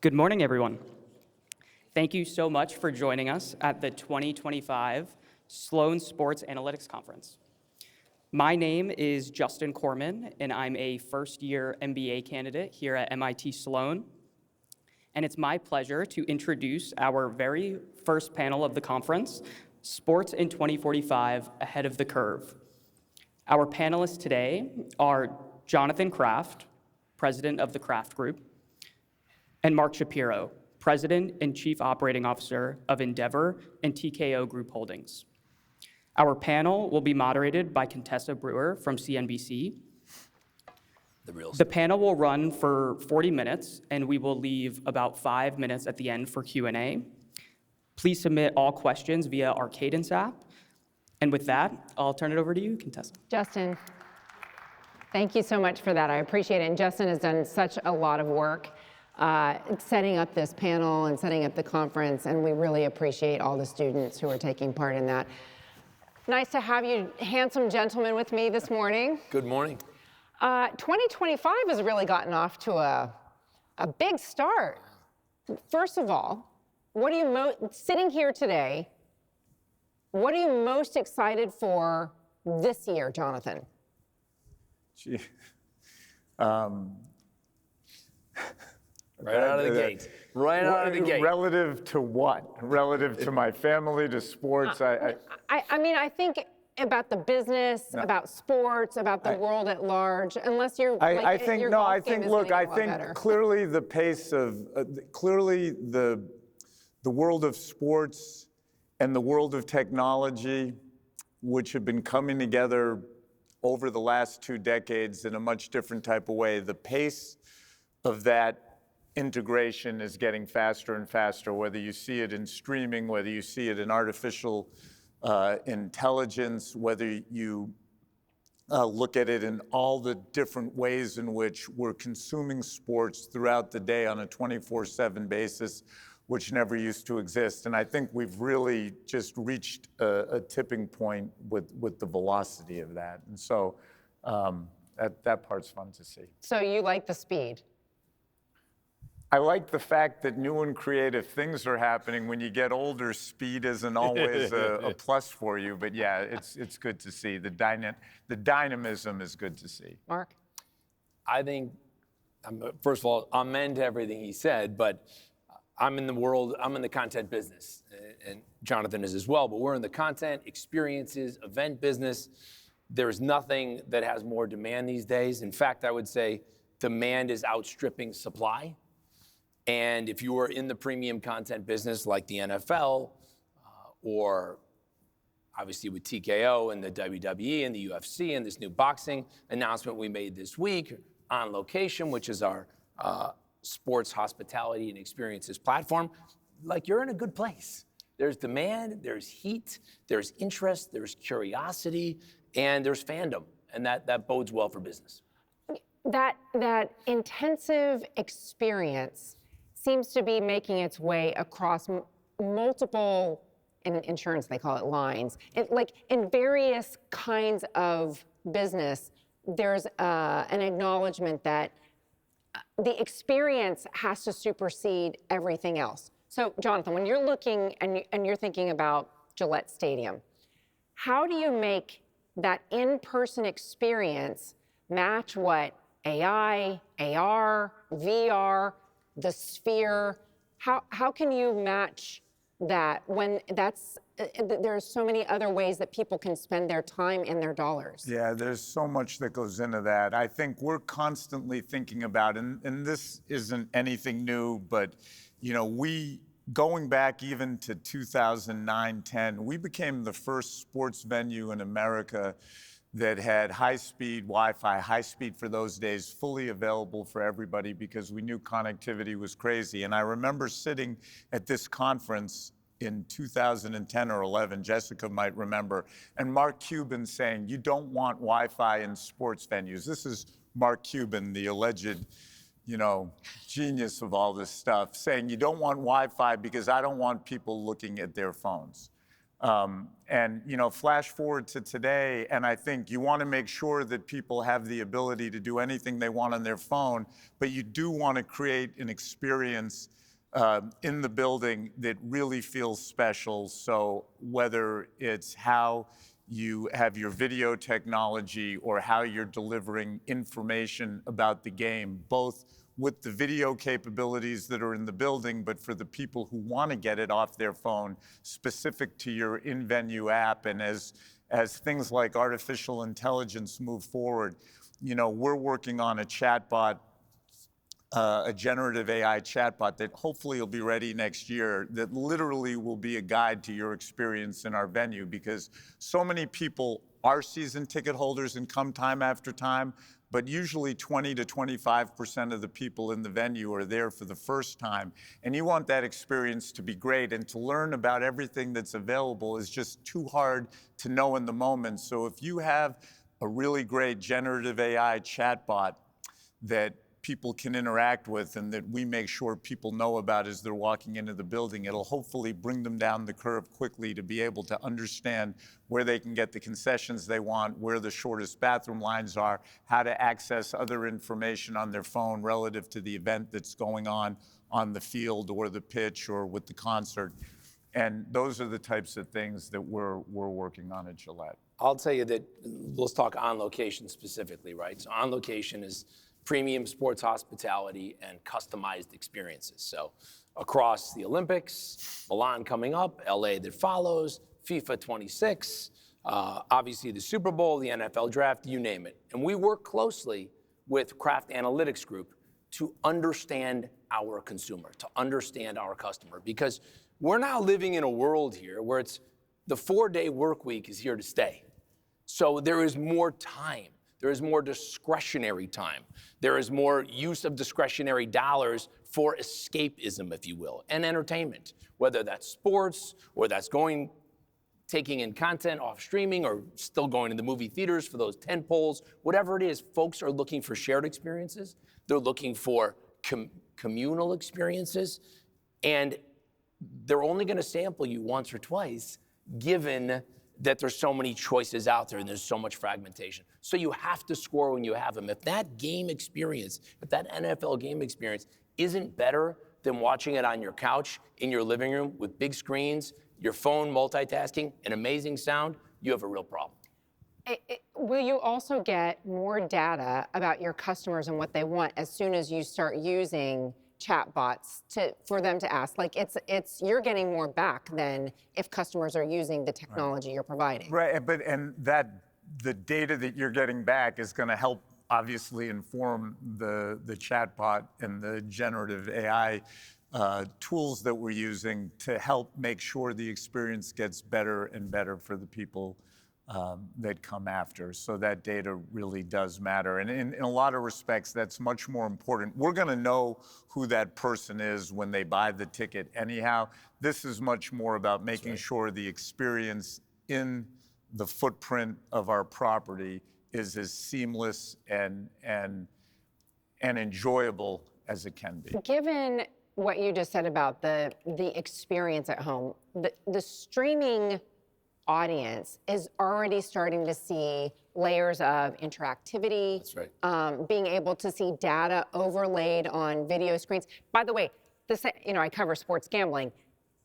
Good morning, everyone. Thank you so much for joining us at the 2025 Sloan Sports Analytics Conference. My name is Justin Corman, and I'm a first-year MBA candidate here at MIT Sloan. And it's my pleasure to introduce our very first panel of the conference, Sports in 2045, Ahead of the Curve. Our panelists today are Jonathan Kraft, president of the Kraft Group, and Mark Shapiro, President and Chief Operating Officer of Endeavor and TKO Group Holdings. Our panel will be moderated by Contessa Brewer from CNBC. The panel will run for 40 minutes, and we will leave about 5 minutes at the end for Q&A. Please submit all questions via our Cadence app. And with that, I'll turn it over to you, Contessa. Justin, thank you so much for that. I appreciate it. And Justin has done such a lot of work setting up this panel and setting up the conference, and we really appreciate all the students who are taking part in that. Nice to have you handsome gentlemen with me this morning. Good morning. 2025 has really gotten off to a big start. First of all, what are you sitting here today, what are you most excited for this year, Jonathan? Gee. Right out of the gate. Right out of the gate. Relative to what? Relative to my family, to sports? I mean, I think about the business, about sports, about the world at large, unless you're I think clearly the pace of, clearly the world of sports and the world of technology, which have been coming together over the last 2 decades in a much different type of way, the pace of that integration is getting faster and faster, whether you see it in streaming, whether you see it in artificial intelligence, whether you look at it in all the different ways in which we're consuming sports throughout the day on a 24/7 basis, which never used to exist. And I think we've really just reached a tipping point with the velocity of that. And so that part's fun to see. So you like the speed? I like the fact that new and creative things are happening. When you get older, speed isn't always a plus for you. But yeah, it's good to see. The dynamism is good to see. Mark? I think, first of all, amen to everything he said, but I'm in the content business, and Jonathan is as well, but we're in the content, experiences, event business. There's nothing that has more demand these days. In fact, I would say demand is outstripping supply. And if you are in the premium content business like the NFL, or obviously with TKO and the WWE and the UFC and this new boxing announcement we made this week, On Location, which is our sports hospitality and experiences platform, like you're in a good place. There's demand, there's heat, there's interest, there's curiosity, and there's fandom, and that bodes well for business. That intensive experience seems to be making its way across multiple, in insurance they call it lines, like in various kinds of business, there's an acknowledgement that the experience has to supersede everything else. So Jonathan, when you're looking and you're thinking about Gillette Stadium, how do you make that in-person experience match what AI, AR, VR, the Sphere, how can you match that when there's so many other ways that people can spend their time and their dollars? Yeah, there's so much that goes into that. I think we're constantly thinking about, and this isn't anything new, but going back even to 2009-10, we became the first sports venue in America that had high-speed Wi-Fi, high-speed for those days, fully available for everybody because we knew connectivity was crazy. And I remember sitting at this conference in 2010 or 11, Jessica might remember, and Mark Cuban saying, you don't want Wi-Fi in sports venues. This is Mark Cuban, the alleged, genius of all this stuff, saying you don't want Wi-Fi because I don't want people looking at their phones. And flash forward to today, and I think you want to make sure that people have the ability to do anything they want on their phone, but you do want to create an experience in the building that really feels special. So whether it's how you have your video technology or how you're delivering information about the game, both with the video capabilities that are in the building, but for the people who want to get it off their phone, specific to your in-venue app. And as things like artificial intelligence move forward, we're working on a chatbot, a generative AI chatbot that hopefully will be ready next year, that literally will be a guide to your experience in our venue, because so many people are season ticket holders and come time after time, but usually 20 to 25% of the people in the venue are there for the first time. And you want that experience to be great, and to learn about everything that's available is just too hard to know in the moment. So if you have a really great generative AI chatbot that people can interact with and that we make sure people know about as they're walking into the building, it'll hopefully bring them down the curve quickly to be able to understand where they can get the concessions they want, where the shortest bathroom lines are, how to access other information on their phone relative to the event that's going on the field or the pitch or with the concert. And those are the types of things that we're working on at Gillette. I'll tell you that, let's talk On Location specifically, right? So On Location is premium sports hospitality and customized experiences. So across the Olympics, Milan coming up, LA that follows, FIFA 26, obviously the Super Bowl, the NFL draft, you name it. And we work closely with Kraft Analytics Group to understand our consumer, to understand our customer, because we're now living in a world here where it's the 4-day work week is here to stay. So there is more time. There is more discretionary time. There is more use of discretionary dollars for escapism, if you will, and entertainment, whether that's sports or that's taking in content off streaming or still going to the movie theaters for those tent poles, whatever it is, folks are looking for shared experiences. They're looking for communal experiences, and they're only going to sample you once or twice, given that there's so many choices out there and there's so much fragmentation. So you have to score when you have them. If that game experience, if that NFL game experience isn't better than watching it on your couch, in your living room, with big screens, your phone multitasking, and amazing sound, you have a real problem. Will you also get more data about your customers and what they want as soon as you start using chatbots for them to ask? Like you're getting more back than if customers are using the technology you're providing. Right, and the data that you're getting back is going to help obviously inform the chatbot and the generative AI tools that we're using to help make sure the experience gets better and better for the people that come after. So that data really does matter. And in a lot of respects, that's much more important. We're going to know who that person is when they buy the ticket anyhow. This is much more about making sure the experience in the footprint of our property is as seamless and enjoyable as it can be. Given what you just said about the experience at home, the streaming audience is already starting to see layers of interactivity. That's right. Being able to see data overlaid on video screens. By the way, I cover sports gambling.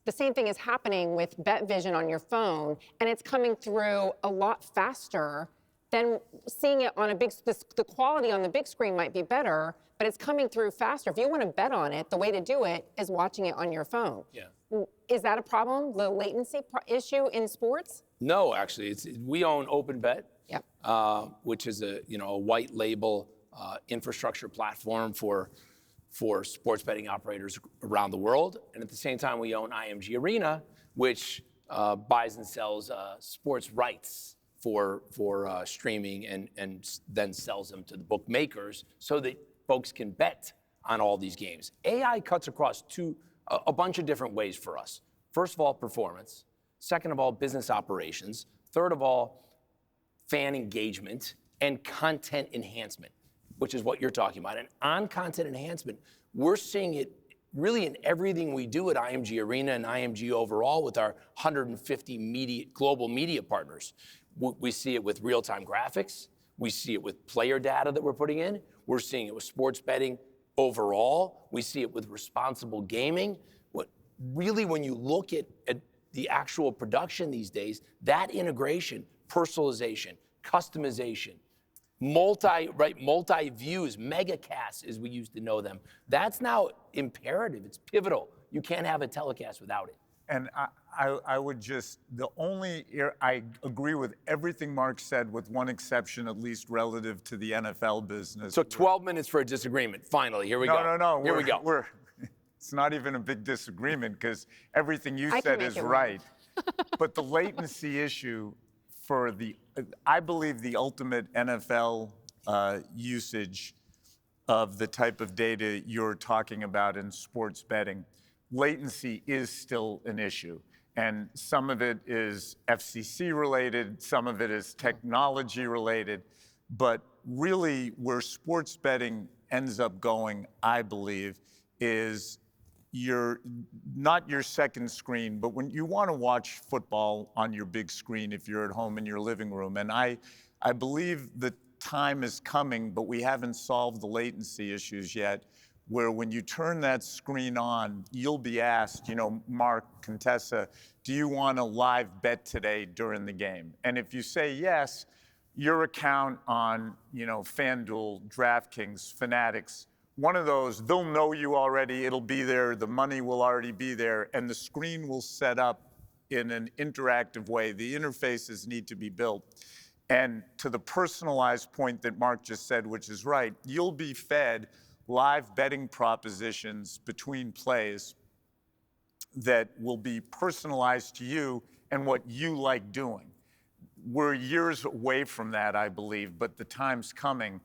The same thing is happening with BetVision on your phone, and it's coming through a lot faster than seeing it on the quality on the big screen might be better, but it's coming through faster. If you want to bet on it, the way to do it is watching it on your phone. Yeah. Is that a problem, the latency issue in sports? No, actually, we own OpenBet, Yep. which is a white label infrastructure platform for sports betting operators around the world. And at the same time, we own IMG Arena, which buys and sells sports rights for streaming and then sells them to the bookmakers so that folks can bet on all these games. AI cuts across a bunch of different ways for us. First of all, performance. Second of all, business operations. Third of all, fan engagement and content enhancement, which is what you're talking about. And on content enhancement, we're seeing it really in everything we do at IMG Arena and IMG overall with our 150 global media partners. We see it with real-time graphics. We see it with player data that we're putting in. We're seeing it with sports betting overall. We see it with responsible gaming. Really, when you look at the actual production these days, that integration, personalization, customization, multi-views, megacasts as we used to know them, that's now imperative. It's pivotal. You can't have a telecast without it. And I would just, I agree with everything Mark said with one exception, at least relative to the NFL business. Took 12 minutes for a disagreement. Finally, here we go. No. Here we go. It's not even a big disagreement because everything you said is right. right. But the latency issue I believe the ultimate NFL usage of the type of data you're talking about in sports betting, latency is still an issue. And some of it is FCC related, some of it is technology related. But really where sports betting ends up going, I believe, is not your second screen, but when you want to watch football on your big screen if you're at home in your living room. And I believe the time is coming, but we haven't solved the latency issues yet, where when you turn that screen on, you'll be asked, Mark, Contessa, do you want a live bet today during the game? And if you say yes, your account on, FanDuel, DraftKings, Fanatics, one of those, they'll know you already, it'll be there, the money will already be there, and the screen will set up in an interactive way. The interfaces need to be built. And to the personalized point that Mark just said, which is right, you'll be fed live betting propositions between plays that will be personalized to you and what you like doing. We're years away from that, I believe, but the time's coming.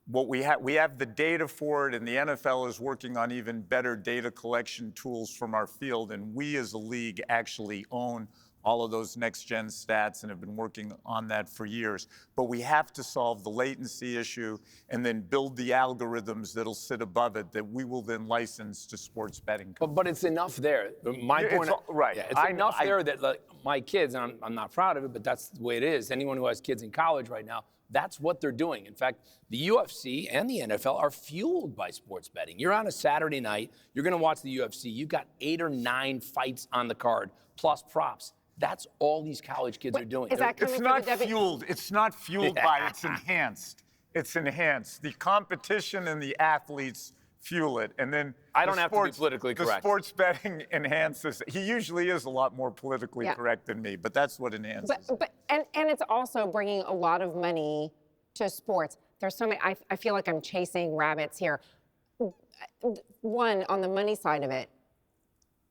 We have the data for it, and the NFL is working on even better data collection tools from our field, and we as a league actually own all of those next-gen stats and have been working on that for years. But we have to solve the latency issue and then build the algorithms that'll sit above it that we will then license to sports betting companies. But it's enough there. My point, right. Yeah, it's enough there that my kids, and I'm not proud of it, but that's the way it is. Anyone who has kids in college right now, that's what they're doing. In fact, the UFC and the NFL are fueled by sports betting. You're on a Saturday night, you're going to watch the UFC, you've got 8 or 9 fights on the card, plus props. That's all these college kids are doing. Is that coming It's from not the fueled. It's not fueled by. It's enhanced. It's enhanced. The competition and the athletes fuel it, and then I don't have to be politically correct. The sports betting enhances. He usually is a lot more politically correct than me, but that's what enhances. And it's also bringing a lot of money to sports. There's so many. I feel like I'm chasing rabbits here. One, on the money side of it,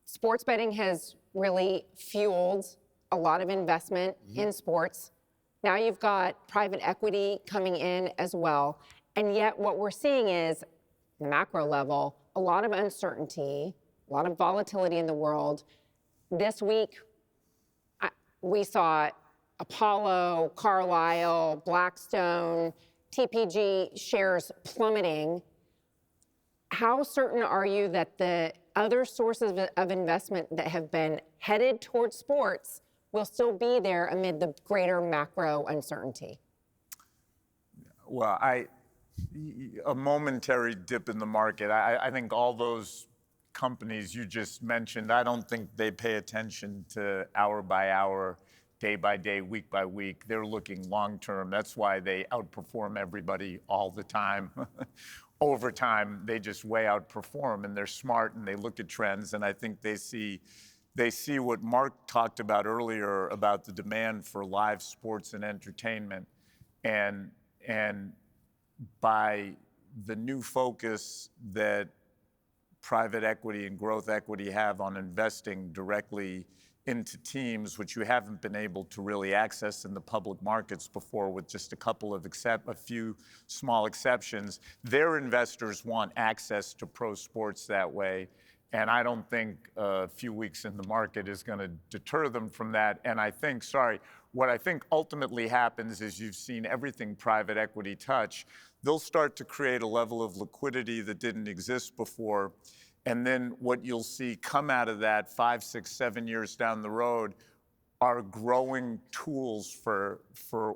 sports betting has really fueled a lot of investment in sports. Now you've got private equity coming in as well. And yet what we're seeing is, the macro level, a lot of uncertainty, a lot of volatility in the world. This week, we saw Apollo, Carlyle, Blackstone, TPG shares plummeting. How certain are you that the other sources of investment that have been headed towards sports will still be there amid the greater macro uncertainty? Well, a momentary dip in the market. I think all those companies you just mentioned, I don't think they pay attention to hour by hour, day by day, week by week. They're looking long term. That's why they outperform everybody all the time. Over time, they just way outperform, and they're smart and they look at trends, and I think they see what Mark talked about earlier about the demand for live sports and entertainment, and by the new focus that private equity and growth equity have on investing directly into teams, which you haven't been able to really access in the public markets before, with just a few small exceptions. Their investors want access to pro sports that way, and I don't think a few weeks in the market is going to deter them from that. And what I think ultimately happens is you've seen everything private equity touch. They'll start to create a level of liquidity that didn't exist before. And then what you'll see come out of that 5, 6, 7 years down the road are growing tools for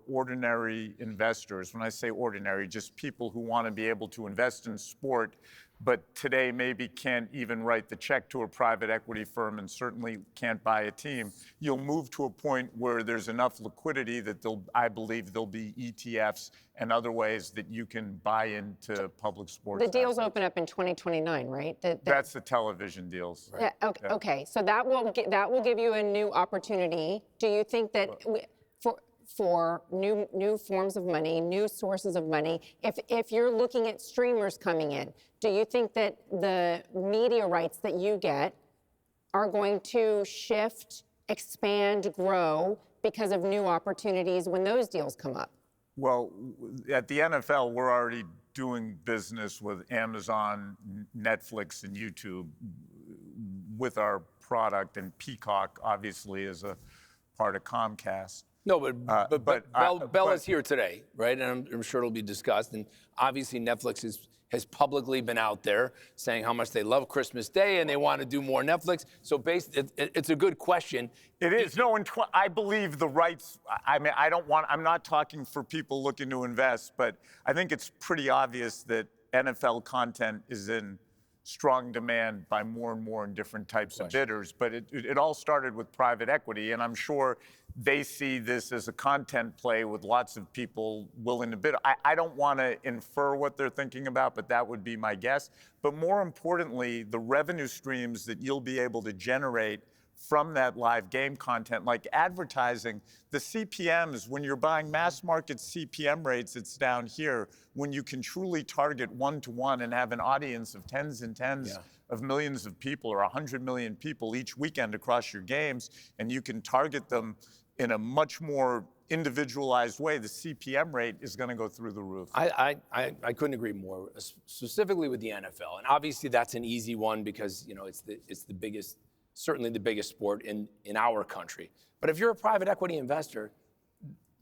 ordinary investors. When I say ordinary, just people who want to be able to invest in sport, but today maybe can't even write the check to a private equity firm and certainly can't buy a team. You'll move to a point where there's enough liquidity that I believe there'll be ETFs and other ways that you can buy into public sports. The deals assets. open up in 2029, right? That's the television deals. Yeah, okay, okay. So that will give you a new opportunity. Do you think that for new forms of money, new sources of money, if you're looking at streamers coming in, do you think that the media rights that you get are going to shift, expand, grow because of new opportunities when those deals come up? Well, at the NFL, we're already doing business with Amazon, Netflix, and YouTube with our product, and Peacock obviously is a part of Comcast. No, but Bella's here today, right? And I'm sure it'll be discussed. And obviously Netflix has publicly been out there saying how much they love Christmas Day and they want to do more Netflix. So it's a good question. It is. No, I believe the rights, I mean, I'm not talking for people looking to invest, but I think it's pretty obvious that NFL content is in strong demand by more and more and different types of bidders. But it all started with private equity, and I'm sure they see this as a content play with lots of people willing to bid. I don't want to infer what they're thinking about, but that would be my guess. But more importantly, the revenue streams that you'll be able to generate from that live game content, like advertising, the CPMs, when you're buying mass market CPM rates, it's down here. When you can truly target one-to-one and have an audience of tens and tens of millions of people or 100 million people each weekend across your games, and you can target them in a much more individualized way, the CPM rate is going to go through the roof. I couldn't agree more, specifically with the NFL. And obviously that's an easy one because, you know, it's the biggest, certainly the biggest sport in our country. But if you're a private equity investor,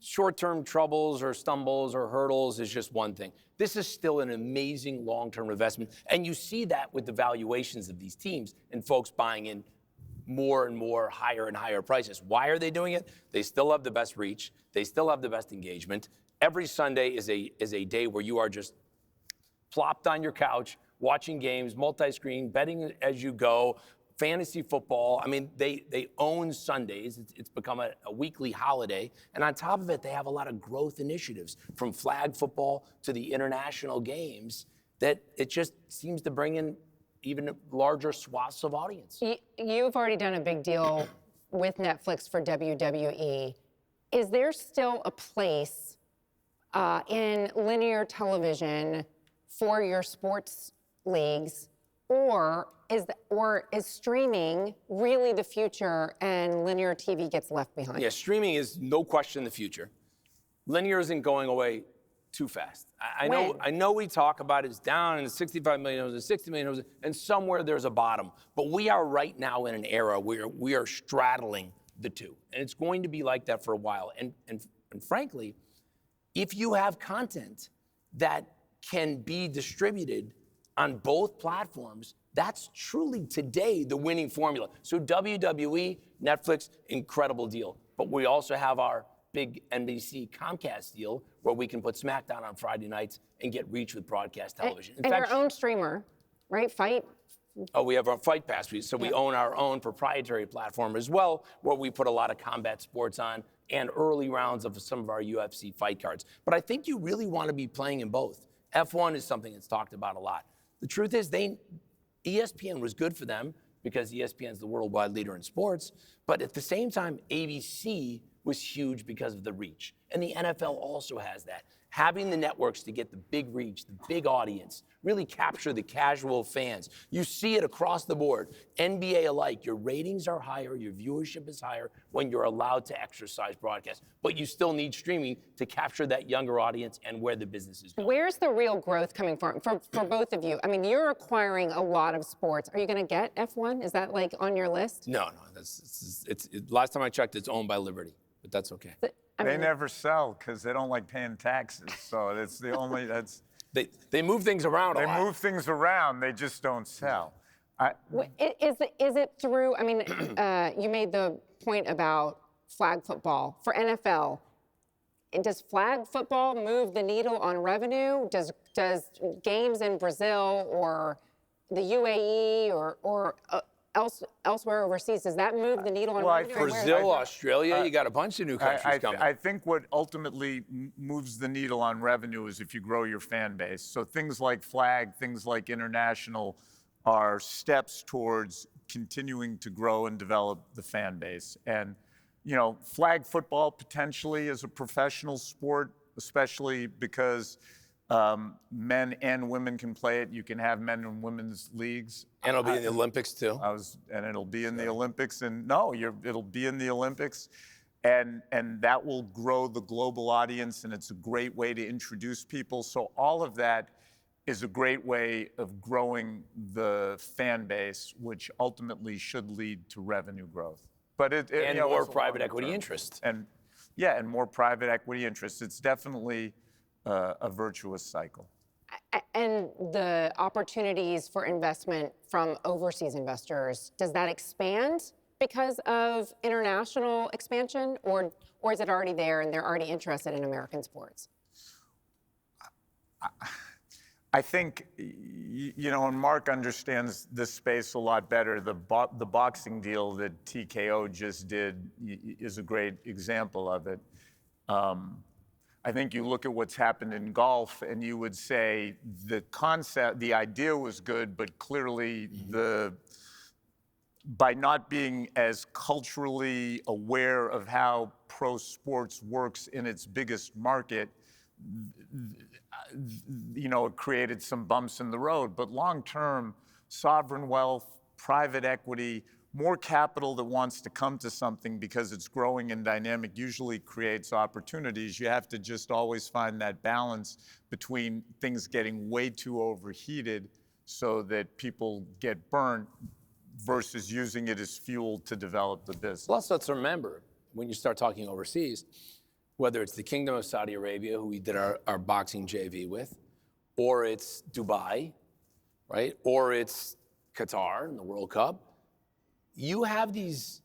short-term troubles or stumbles or hurdles is just one thing. This is still an amazing long-term investment. And you see that with the valuations of these teams and folks buying in more and more higher and higher prices. Why are they doing it? They still have the best reach. They still have the best engagement. Every Sunday is a day where you are just plopped on your couch, watching games, multi-screen, betting as you go, fantasy football. I mean, they own Sundays. It's become a weekly holiday. And on top of it, they have a lot of growth initiatives from flag football to the international games that it just seems to bring in even larger swaths of audience. You've already done a big deal with Netflix for WWE. Is there still a place in linear television for your sports leagues, or is streaming really the future and linear TV gets left behind? Yeah, streaming is no question the future. Linear isn't going away too fast. I know we talk about it's down and it's 65 million, it's 60 million, and somewhere there's a bottom. But we are right now in an era where we are straddling the two. And it's going to be like that for a while. And frankly, if you have content that can be distributed on both platforms, that's truly today the winning formula. So WWE, Netflix, incredible deal. But we also have our big NBC Comcast deal where we can put SmackDown on Friday nights and get reach with broadcast television. And your own streamer, right? Fight? Oh, we have our Fight Pass. So we own our own proprietary platform as well, where we put a lot of combat sports on and early rounds of some of our UFC fight cards. But I think you really want to be playing in both. F1 is something that's talked about a lot. The truth is ESPN was good for them because ESPN is the worldwide leader in sports. But at the same time, ABC was huge because of the reach. And the NFL also has that. Having the networks to get the big reach, the big audience, really capture the casual fans. You see it across the board, NBA alike. Your ratings are higher, your viewership is higher when you're allowed to exercise broadcast. But you still need streaming to capture that younger audience and where the business is going. Where's the real growth coming from for both of you? I mean, you're acquiring a lot of sports. Are you going to get F1? Is that like on your list? No. Last time I checked, it's owned by Liberty, but that's okay. They never sell because they don't like paying taxes. So that's the only, They move things around a lot. They move things around, they just don't sell. Is it through, I mean, you made the point about flag football. For NFL, does flag football move the needle on revenue? Does games in Brazil or the UAE or elsewhere overseas, does that move the needle on Well, revenue? Brazil, Australia, you got a bunch of new countries coming. I think what ultimately moves the needle on revenue is if you grow your fan base. So things like flag, things like international are steps towards continuing to grow and develop the fan base. And, you know, flag football potentially is a professional sport, especially because men and women can play it. You can have men and women's leagues. And it'll be in the Olympics too. And it'll be in the Olympics. And no, it'll be in the Olympics. And that will grow the global audience, and it's a great way to introduce people. So all of that is a great way of growing the fan base, which ultimately should lead to revenue growth. But And more private equity interest. And more private equity interest. It's definitely a virtuous cycle. And the opportunities for investment from overseas investors, does that expand because of international expansion, or is it already there and they're already interested in American sports? I think, you know, and Mark understands this space a lot better. The boxing deal that TKO just did is a great example of it. I think you look at what's happened in golf and you would say the concept, the idea was good, but clearly by not being as culturally aware of how pro sports works in its biggest market, you know, it created some bumps in the road. But long term, sovereign wealth, private equity, more capital that wants to come to something because it's growing and dynamic usually creates opportunities. You have to just always find that balance between things getting way too overheated so that people get burnt versus using it as fuel to develop the business. Plus, let's remember, when you start talking overseas, whether it's the Kingdom of Saudi Arabia, who we did our boxing JV with, or it's Dubai, right? Or it's Qatar in the World Cup. You have these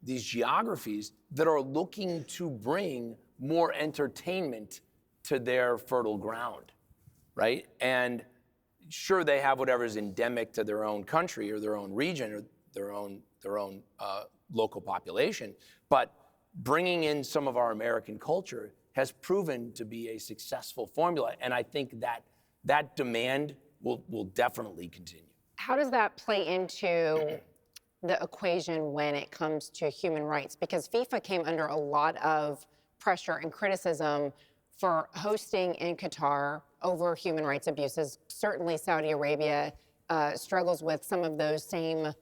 geographies that are looking to bring more entertainment to their fertile ground, right? And sure, they have whatever's endemic to their own country or their own region or their own local population, but bringing in some of our American culture has proven to be a successful formula, and I think that demand will definitely continue. How does that play into the equation when it comes to human rights? Because FIFA came under a lot of pressure and criticism for hosting in Qatar over human rights abuses. Certainly Saudi Arabia struggles with some of those same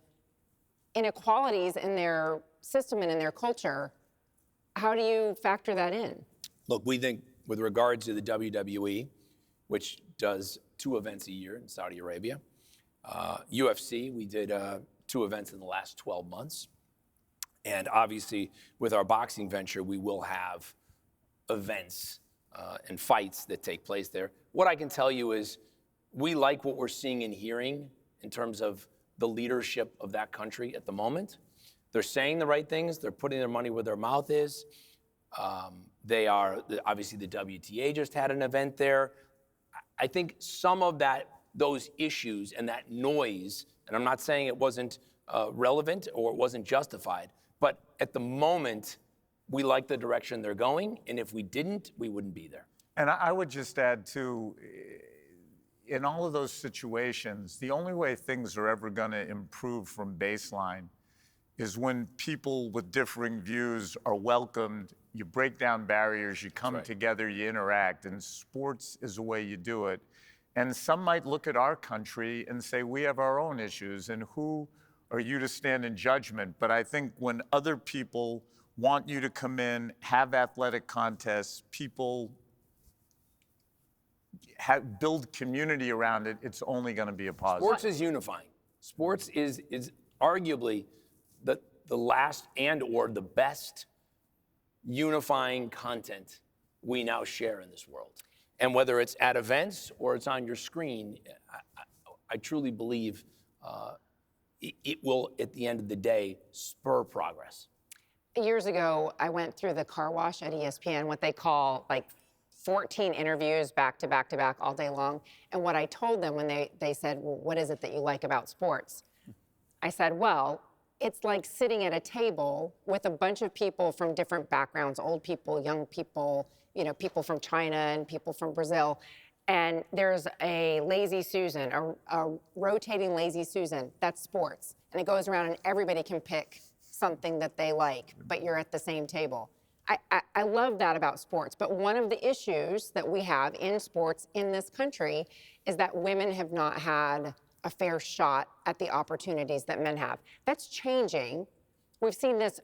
inequalities in their system and in their culture. How do you factor that in? Look, we think with regards to the WWE, which does 2 events a year in Saudi Arabia, UFC, we did 2 events in the last 12 months. And obviously, with our boxing venture, we will have events and fights that take place there. What I can tell you is we like what we're seeing and hearing in terms of the leadership of that country at the moment. They're saying the right things. They're putting their money where their mouth is. They are, obviously the WTA just had an event there. I think some of those issues and that noise, and I'm not saying it wasn't relevant or it wasn't justified, but at the moment, we like the direction they're going, and if we didn't, we wouldn't be there. And I would just add too, in all of those situations, the only way things are ever going to improve from baseline is when people with differing views are welcomed, you break down barriers, you come together, you interact, and sports is the way you do it. And some might look at our country and say, we have our own issues, and who are you to stand in judgment? But I think when other people want you to come in, have athletic contests, people build community around it, it's only going to be a positive. Sports is unifying. Sports is arguably the last or the best unifying content we now share in this world. And whether it's at events or it's on your screen, I truly believe it will, at the end of the day, spur progress. Years ago, I went through the car wash at ESPN, what they call like 14 interviews back to back to back all day long. And what I told them when they said, well, what is it that you like about sports? I said, well, it's like sitting at a table with a bunch of people from different backgrounds, old people, young people, people from China and people from Brazil. And there's a lazy Susan, a rotating lazy Susan, that's sports. And it goes around and everybody can pick something that they like, but you're at the same table. I love that about sports, but one of the issues that we have in sports in this country is that women have not had a fair shot at the opportunities that men have. That's changing. We've seen this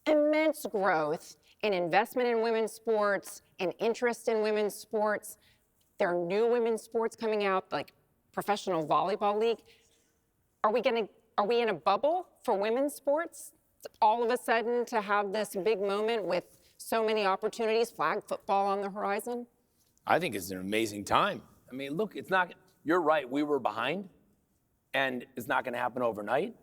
immense growth in investment in women's sports, in interest in women's sports. There are new women's sports coming out, like Professional Volleyball League. Are we in a bubble for women's sports? All of a sudden to have this big moment with so many opportunities, flag football on the horizon? I think it's an amazing time. I mean, look, you're right, we were behind, and it's not going to happen overnight,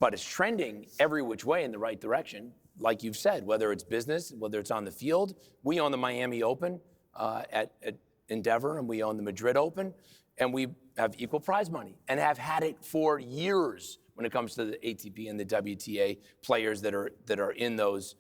but it's trending every which way in the right direction. Like you've said, whether it's business, whether it's on the field. We own the Miami Open at Endeavor, and we own the Madrid Open, and we have equal prize money and have had it for years when it comes to the ATP and the WTA players that are in those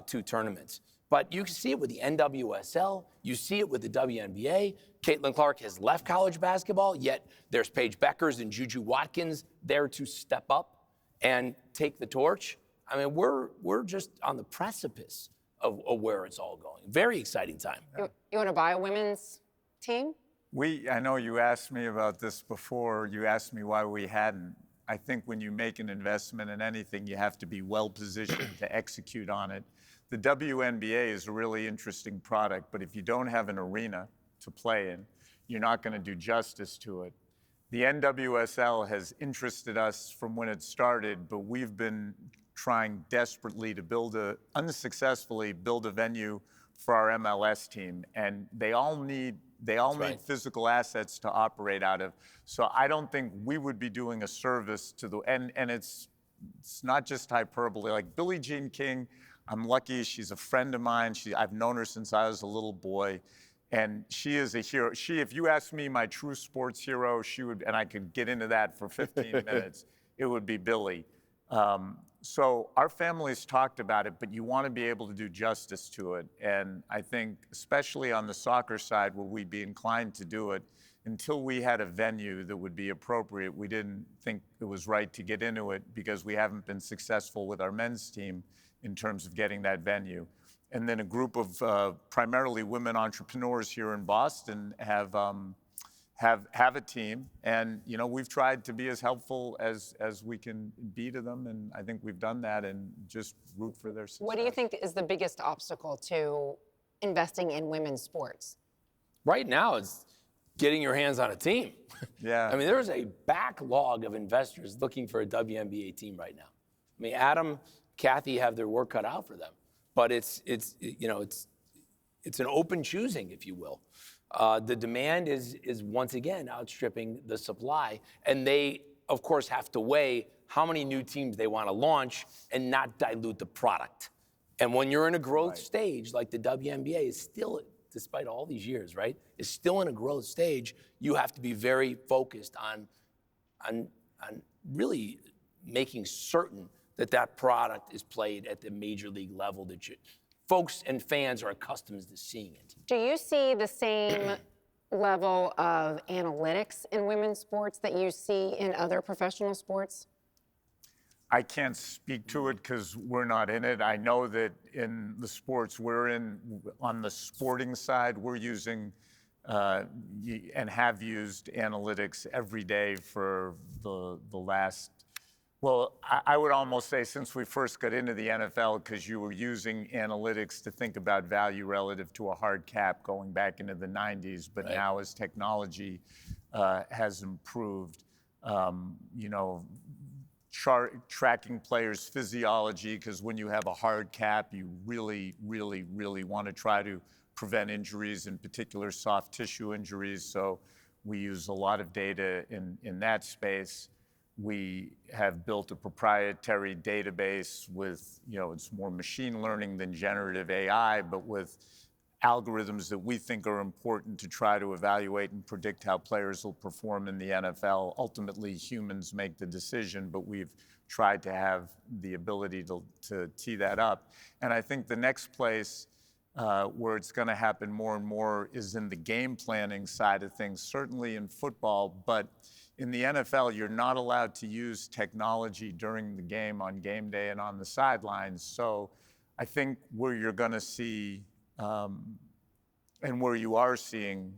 two tournaments. But you can see it with the NWSL, you see it with the WNBA. Caitlin Clark has left college basketball, yet there's Paige Beckers and Juju Watkins there to step up and take the torch. I mean, we're just on the precipice of where it's all going. Very exciting time. You want to buy a women's team? I know you asked me about this before. You asked me why we hadn't. I think when you make an investment in anything, you have to be well positioned to execute on it. The WNBA is a really interesting product, but if you don't have an arena to play in, you're not going to do justice to it. The NWSL has interested us from when it started, but we've been trying desperately to unsuccessfully build a venue for our MLS team, and they all need physical assets to operate out of. So I don't think we would be doing a service to the, and it's not just hyperbole. Like Billie Jean King, I'm lucky, she's a friend of mine. I've known her since I was a little boy, and she is a hero. If you ask me my true sports hero, she would, and I could get into that for 15 minutes, it would be Billie. So our family's talked about it, but you want to be able to do justice to it. And I think, especially on the soccer side, where we'd be inclined to do it, until we had a venue that would be appropriate, we didn't think it was right to get into it because we haven't been successful with our men's team in terms of getting that venue. And then a group of primarily women entrepreneurs here in Boston have a team, and we've tried to be as helpful as we can be to them, and I think we've done that, and just root for their success. What do you think is the biggest obstacle to investing in women's sports? Right now, it's getting your hands on a team. Yeah. I mean, there's a backlog of investors looking for a WNBA team right now. I mean, Adam, Kathy have their work cut out for them, but it's an open choosing, if you will. The demand is once again outstripping the supply, and they, of course, have to weigh how many new teams they want to launch and not dilute the product. And when you're in a growth stage, like the WNBA is still, despite all these years, right, is still in a growth stage, you have to be very focused on really making certain that product is played at the major league level that folks and fans are accustomed to seeing it. Do you see the same level of analytics in women's sports that you see in other professional sports? I can't speak to it because we're not in it. I know that in the sports we're in, on the sporting side, we're using and have used analytics every day for the last, well, I would almost say since we first got into the NFL, because you were using analytics to think about value relative to a hard cap going back into the 90s. But now as technology has improved, tracking players' physiology, because when you have a hard cap, you really, really, really want to try to prevent injuries, in particular soft tissue injuries. So we use a lot of data in that space. We have built a proprietary database with, it's more machine learning than generative AI, but with algorithms that we think are important to try to evaluate and predict how players will perform in the NFL. Ultimately, humans make the decision, but we've tried to have the ability to tee that up. And I think the next place where it's going to happen more and more is in the game planning side of things, certainly in football, but in the NFL, you're not allowed to use technology during the game on game day and on the sidelines. So I think where you're going to see and where you are seeing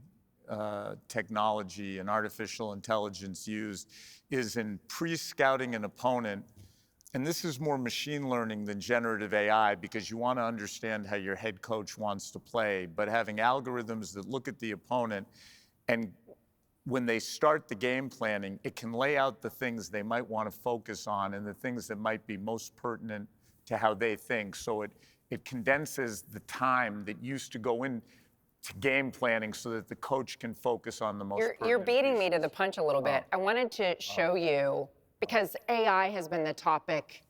technology and artificial intelligence used is in pre-scouting an opponent. And this is more machine learning than generative AI because you want to understand how your head coach wants to play, but having algorithms that look at the opponent, and when they start the game planning, it can lay out the things they might want to focus on and the things that might be most pertinent to how they think. So it condenses the time that used to go into game planning so that the coach can focus on the most pertinent. You're beating me to the punch a little bit. I wanted to show you, because AI has been the topic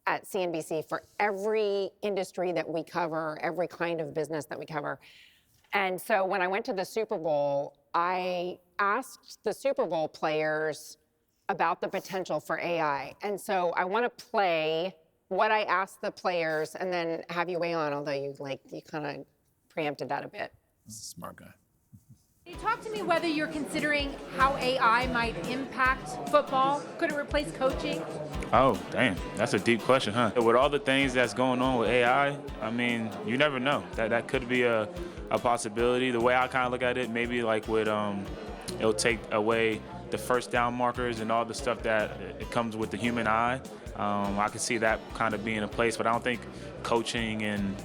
at CNBC for every industry that we cover, every kind of business that we cover. And so when I went to the Super Bowl, I asked the Super Bowl players about the potential for AI. And so I want to play what I asked the players and then have you weigh on, although you kind of preempted that a bit. Smart guy. Can you talk to me whether you're considering how AI might impact football? Could it replace coaching? Oh, damn. That's a deep question, huh? With all the things that's going on with AI, I mean, you never know. That could be a possibility. The way I kind of look at it, maybe like with, it'll take away the first down markers and all the stuff that it comes with the human eye. I could see that kind of being in place, but I don't think coaching and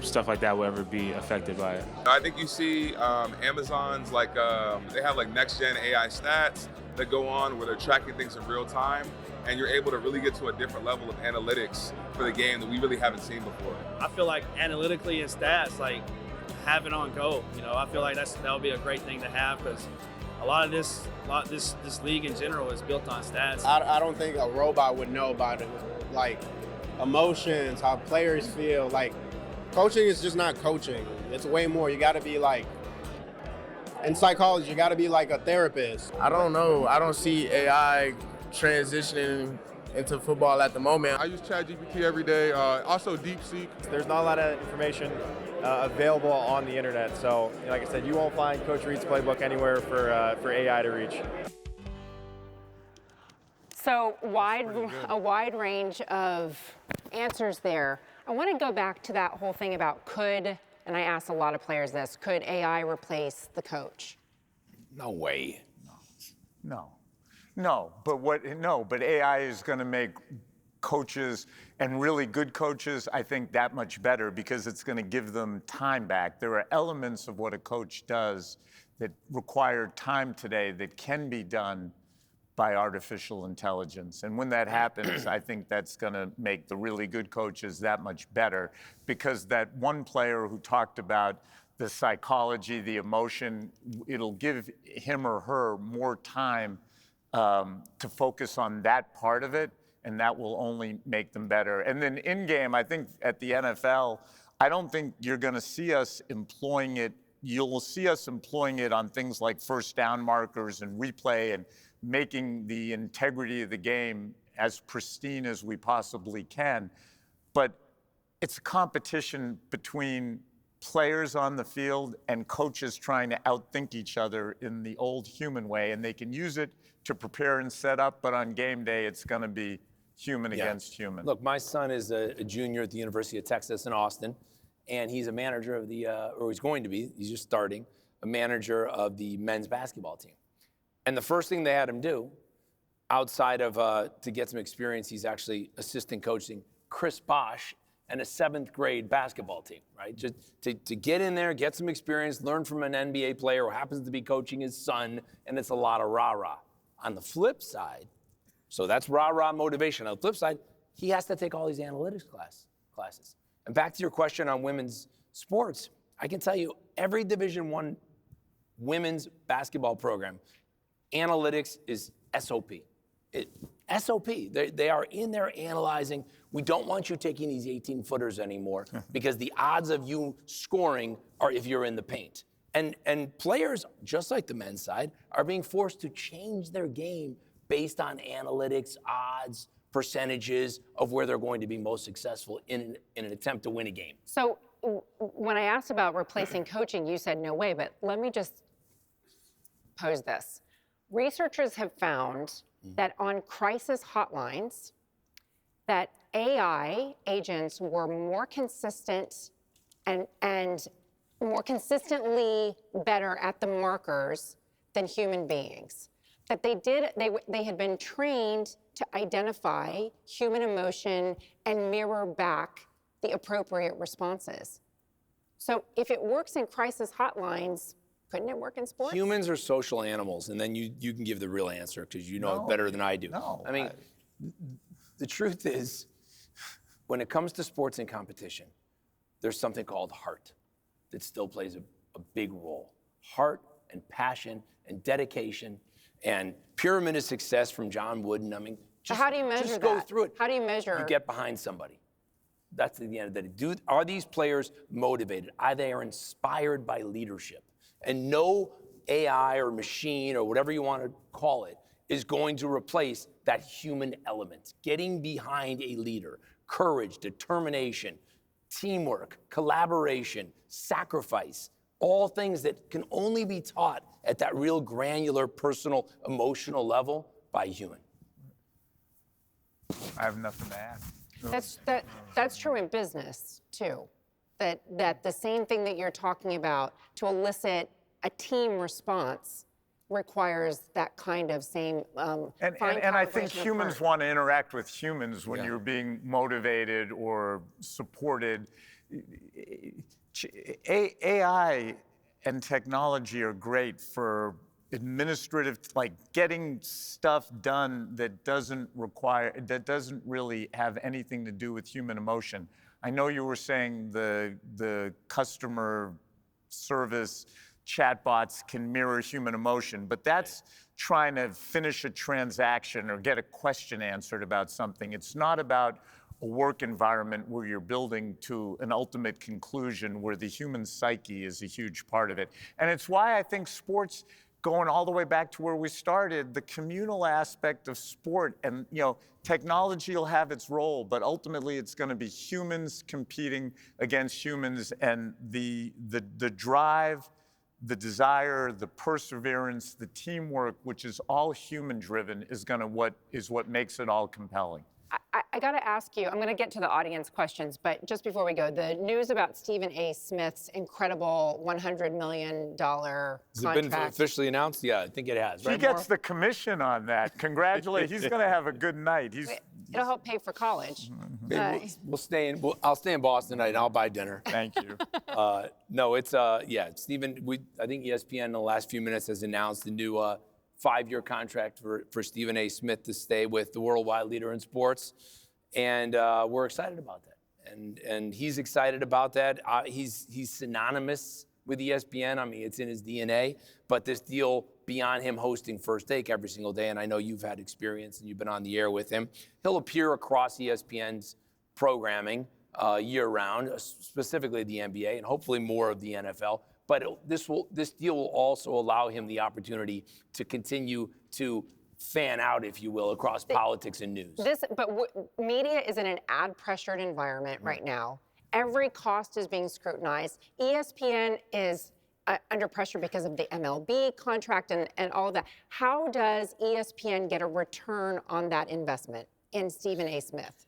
stuff like that will ever be affected by it. I think you see Amazon's they have next gen AI stats that go on where they're tracking things in real time, and you're able to really get to a different level of analytics for the game that we really haven't seen before. I feel like analytically and stats, have it on go. I feel like that'll be a great thing to have because a lot of this league in general is built on stats. I don't think a robot would know about it, emotions, how players feel. Coaching is just not coaching. It's way more. You got to be in psychology, you got to be a therapist. I don't know. I don't see AI transitioning into football at the moment. I use ChatGPT every day, also DeepSeek. There's not a lot of information available on the internet. So, like I said, you won't find Coach Reid's playbook anywhere for AI to reach. So a wide range of answers there. I want to go back to that whole thing about and I asked a lot of players this, could AI replace the coach? No way. No, but AI is going to make coaches and really good coaches, I think, that much better because it's going to give them time back. There are elements of what a coach does that require time today that can be done by artificial intelligence. And when that happens, I think that's going to make the really good coaches that much better because that one player who talked about the psychology, the emotion, it'll give him or her more time to focus on that part of it, and that will only make them better. And then in-game, I think at the NFL, I don't think you're going to see us employing it. You'll see us employing it on things like first down markers and replay and making the integrity of the game as pristine as we possibly can. But it's a competition between players on the field and coaches trying to outthink each other in the old human way, and they can use it to prepare and set up, but on game day, it's going to be human against human. Look, my son is a junior at the University of Texas in Austin, and he's a manager of or he's going to be, he's just starting, a manager of the men's basketball team. And the first thing they had him do, outside of to get some experience, he's actually assistant coaching Chris Bosh and a 7th grade basketball team, right? Just to get in there, get some experience, learn from an NBA player who happens to be coaching his son, and it's a lot of rah-rah. On the flip side, so that's rah-rah motivation. On the flip side, he has to take all these analytics classes. And back to your question on women's sports, I can tell you every Division I women's basketball program, analytics is SOP. SOP. They are in there analyzing. We don't want you taking these 18-footers anymore because the odds of you scoring are if you're in the paint. And players, just like the men's side, are being forced to change their game based on analytics, odds, percentages of where they're going to be most successful in an attempt to win a game. So when I asked about replacing coaching, you said no way, but let me just pose this. Researchers have found that on crisis hotlines, that AI agents were more consistent and more consistently better at the markers than human beings. That they had been trained to identify human emotion and mirror back the appropriate responses. So if it works in crisis hotlines, couldn't it work in sports? Humans are social animals, and then you can give the real answer because you know it better than I do. No, I mean, the truth is, when it comes to sports and competition, there's something called heart that still plays a big role. Heart and passion and dedication and pyramid of success from John Wooden. I mean, just, how do you measure just that? go through it. How do you measure? You get behind somebody. That's at the end of the day. Are these players motivated? Are they inspired by leadership? And no AI or machine or whatever you want to call it is going to replace that human element. Getting behind a leader, courage, determination, teamwork, collaboration, sacrifice, all things that can only be taught at that real granular, personal, emotional level by a human. I have nothing to add. That's true in business too. That the same thing that you're talking about to elicit a team response requires that kind of same And I think humans want to interact with humans when you're being motivated or supported. AI and technology are great for administrative, like getting stuff done that doesn't really have anything to do with human emotion. I know you were saying the customer service chatbots can mirror human emotion, but that's trying to finish a transaction or get a question answered about something. It's not about a work environment where you're building to an ultimate conclusion where the human psyche is a huge part of it. And it's why I think sports, going all the way back to where we started, the communal aspect of sport, and technology will have its role, but ultimately it's going to be humans competing against humans, and the drive, the desire, the perseverance, the teamwork, which is all human driven, is what makes it all compelling. I got to ask you, I'm going to get to the audience questions, but just before we go, the news about Stephen A. Smith's incredible $100 million contract. Has it been officially announced? Yeah, I think it has. He gets the commission on that. Congratulations. He's going to have a good night. It'll help pay for college. We'll stay in. I'll stay in Boston tonight, and I'll buy dinner. Thank you. No, it's Stephen. I think ESPN in the last few minutes has announced the new 5-year contract for Stephen A. Smith to stay with the worldwide leader in sports, and we're excited about that. And he's excited about that. He's synonymous with ESPN. I mean, it's in his DNA. But this deal, beyond him hosting First Take every single day, and I know you've had experience and you've been on the air with him, he'll appear across ESPN's programming year-round, specifically the NBA, and hopefully more of the NFL. But this deal will also allow him the opportunity to continue to fan out, if you will, across politics and news. Media is in an ad-pressured environment right now. Every cost is being scrutinized. ESPN is under pressure because of the MLB contract and all of that. How does ESPN get a return on that investment in Stephen A. Smith?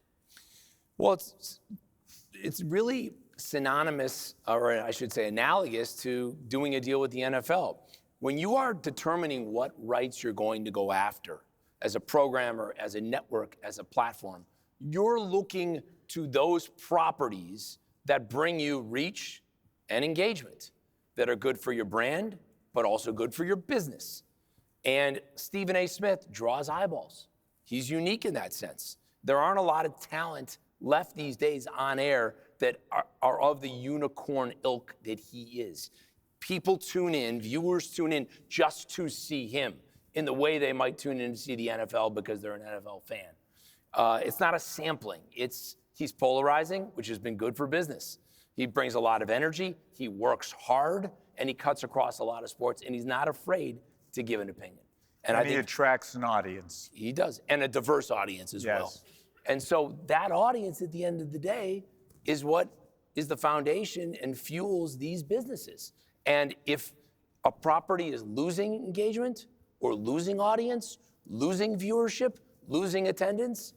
Well, it's really synonymous, or I should say analogous, to doing a deal with the NFL. When you are determining what rights you're going to go after as a programmer, as a network, as a platform, you're looking to those properties that bring you reach and engagement, that are good for your brand, but also good for your business. And Stephen A. Smith draws eyeballs. He's unique in that sense. There aren't a lot of talent left these days on air that are of the unicorn ilk that he is. People tune in, viewers tune in just to see him. in the way they might tune in to see the NFL because they're an NFL fan. It's not a sampling. He's polarizing, which has been good for business. He brings a lot of energy, he works hard, and he cuts across a lot of sports, and he's not afraid to give an opinion. And I he think attracts an audience. he does, and a diverse audience as well. And so that audience at the end of the day is what is the foundation and fuels these businesses. And if a property is losing engagement or losing audience, losing viewership, losing attendance,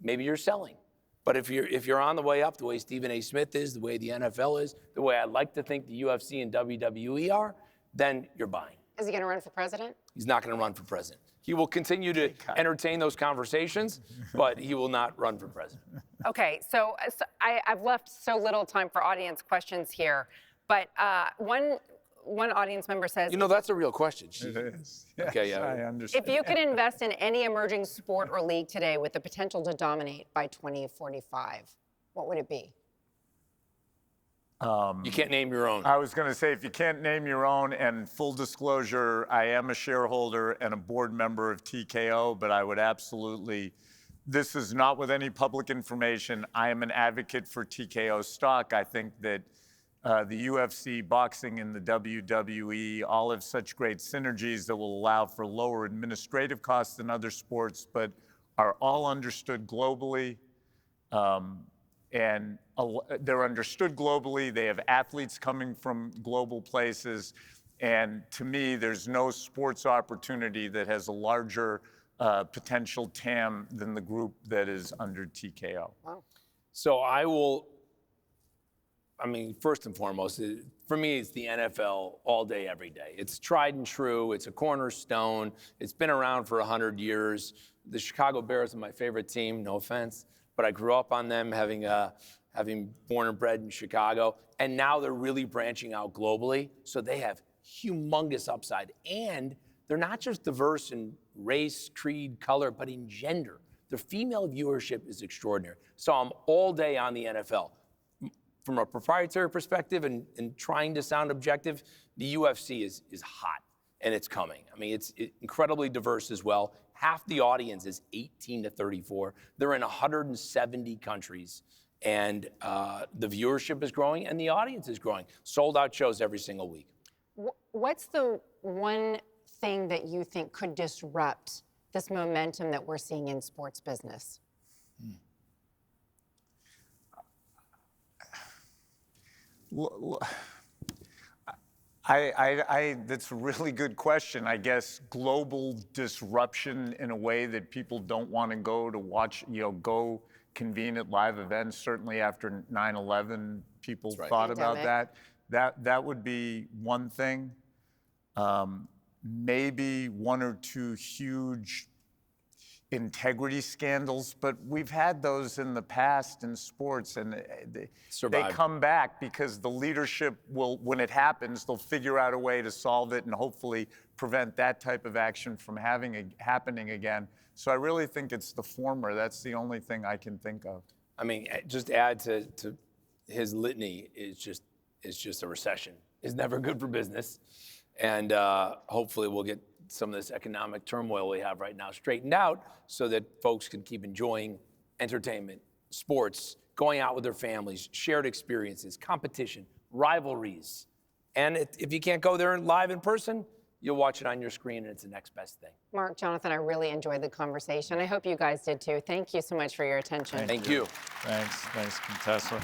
maybe you're selling. But if you're on the way up, the way Stephen A. Smith is, the way the NFL is, the way I like to think the UFC and WWE are, then you're buying. Is he going to run for president? He's not going to run for president. He will continue to entertain those conversations, but he will not run for president. Okay, so I've left so little time for audience questions here, but one audience member says, You know, that's a real question. It is. Yes, Okay, yeah. I understand. if you could invest in any emerging sport or league today with the potential to dominate by 2045, what would it be? You can't name your own. I was going to say, if you can't name your own, and full disclosure, I am a shareholder and a board member of TKO, but I would absolutely, this is not with any public information. I am an advocate for TKO stock. I think that the UFC, boxing, and the WWE all have such great synergies that will allow for lower administrative costs than other sports, but are all understood globally. And they're understood globally. They have athletes coming from global places. And to me, there's no sports opportunity that has a larger potential TAM than the group that is under TKO. Wow. So first and foremost, for me, it's the NFL all day, every day. It's tried and true. It's a cornerstone. It's been around for 100 years. The Chicago Bears are my favorite team, no offense, but I grew up on them having born and bred in Chicago. And now they're really branching out globally. So they have humongous upside. And they're not just diverse in race, creed, color, but in gender. The female viewership is extraordinary. So I'm all day on the NFL. From a proprietary perspective and trying to sound objective, the UFC is hot and it's coming. I mean, it's incredibly diverse as well. Half the audience is 18 to 34. They're in 170 countries. And the viewership is growing and the audience is growing. Sold out shows every single week. What's the one thing that you think could disrupt this momentum that we're seeing in sports business? That's a really good question. I guess global disruption in a way that people don't want to go to watch, go convene at live events. Certainly after 9/11, people thought about that. That would be one thing. Maybe one or two huge integrity scandals, but we've had those in the past in sports, and they come back because the leadership will, when it happens, they'll figure out a way to solve it and hopefully prevent that type of action from happening again. So I really think it's the former. That's the only thing I can think of. I mean, just add to his litany is just a recession. It's never good for business, and hopefully we'll get some of this economic turmoil we have right now straightened out so that folks can keep enjoying entertainment, sports, going out with their families, shared experiences, competition, rivalries. And if you can't go there live in person, you'll watch it on your screen and it's the next best thing. Mark, Jonathan, I really enjoyed the conversation. I hope you guys did too. Thank you so much for your attention. Thank you. Thanks, Contessa.